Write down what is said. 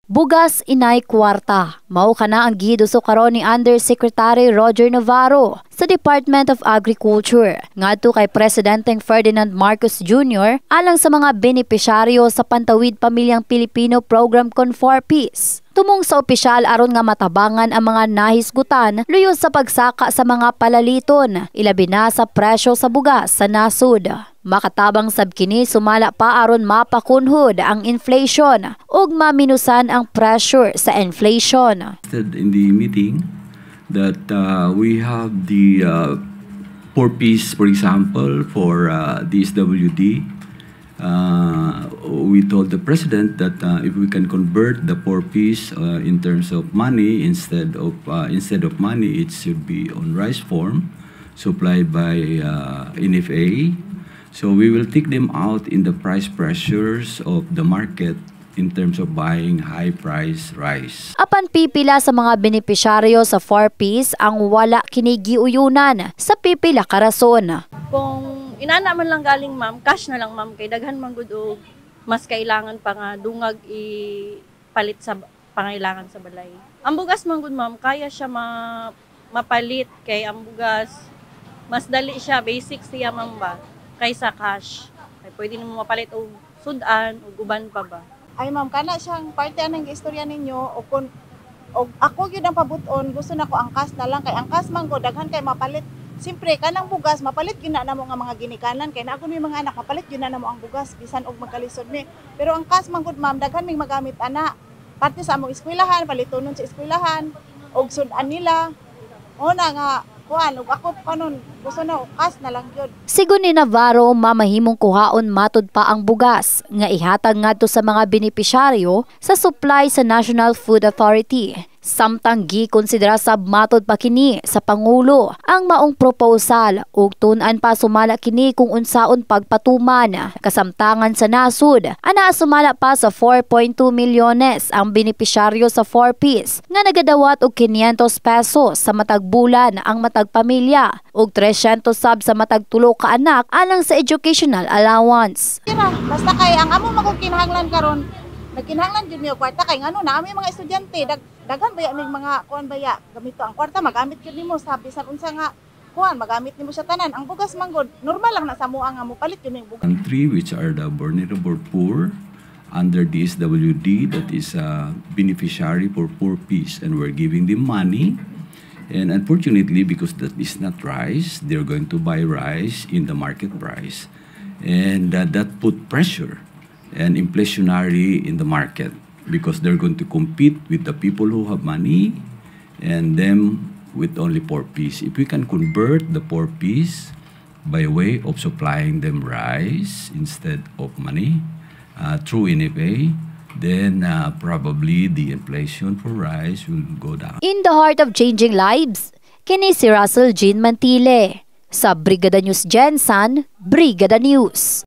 Bugas inay kwarta. Mao kana ang gihiduso karon ni Undersecretary Roger Navarro sa Department of Agriculture ngadto kay Presidenteng Ferdinand Marcos Jr. alang sa mga benepisyaryo sa Pantawid Pamilyang Pilipino Program con 4 Ps. Tumong sa opisyal aron nga matabangan ang mga nahisgutan luyo sa pagsaka sa mga palaliton, ilabi na sa presyo sa bugas sa nasud. Makatabang sab kini sumala pa aron mapakunhod ang inflation ug maminusan ang pressure sa inflation. In the meeting that we have the 4 Ps, for example, for DSWD. We told the president that if we can convert the 4 Ps in terms of money, instead of money, it should be on rice form supplied by NFA. So we will take them out in the price pressures of the market in terms of buying high-price rice. Apan pipila sa mga benepisyaryo sa 4 Ps ang wala kini giuyunan sa pipila ka rason. Kung inana man lang galing ma'am, cash na lang ma'am kay daghan man gud og mas kailangan pa nga dungag ipalit sa pangailangan sa balay. Ang bugas man gud ma'am kaya siya mapalit kay ang bugas mas dali siya, basic siya ma'am ba kaysa cash. Ay pwede nimo mapalit og sudan o uban pa ba. Ay ma'am, kana siyang parte anang istorya ninyo o kun og ako gyud ang pabuton, gusto nako ang cash na lang kay ang cash man ko daghan kay mapalit. Siyempre kanang bugas mapalit gyud na namo nga mga ginikanan kay na ako mi mga anak mapalit gyud na namo ang bugas bisan og magkalisod mi. Pero ang cash man gud ma'am daghan mig magamit ana. Parte sa among eskwelahan, palitonon sa eskwelahan og sudan nila. Una nga kuan ug ako kanon gusto na cash na lang gyud. Sigon ni Navarro, mamahimong kuhaon matud pa ang bugas nga ihatag ngadto sa mga benepisyaryo sa supply sa National Food Authority. Samtang gikonsidera sab matud pa kini sa Pangulo ang maong proposal ug tun-an pa sumala kini kung unsaon pagpatuman kasamtangan sa nasud. Ana sumala pa sa 4.2 milyones ang benepisyaryo sa 4 Ps nga nagadawat og 500 pesos sa matag bulan ang matag pamilya ug 300 sab sa matag tulo ka anak alang sa educational allowance. Basta kay ang amo magkinahanglan karon nagkinahanglan jud mi og kwarta kay ngano na ami mga estudyante daghan baya mig mga kuan baya gamito ang kwarta magamit gyud nimo sa bisan unsa nga kuan magamit nimo sa tanan ang bugas manggod normal lang na sa moa nga mo palit yun ning bugas. Country which are the vulnerable poor under DSWD, that is a beneficiary for 4 Ps, and we're giving them money. And unfortunately, because that is not rice, they're going to buy rice in the market price, and that put pressure and inflationary in the market because they're going to compete with the people who have money and them with only 4 Ps. If we can convert the 4 Ps by way of supplying them rice instead of money through NFA, then probably the inflation for rice will go down. In the heart of changing lives, kini si Russell Jean Mantile. Sa Brigada News Gensan, Brigada News.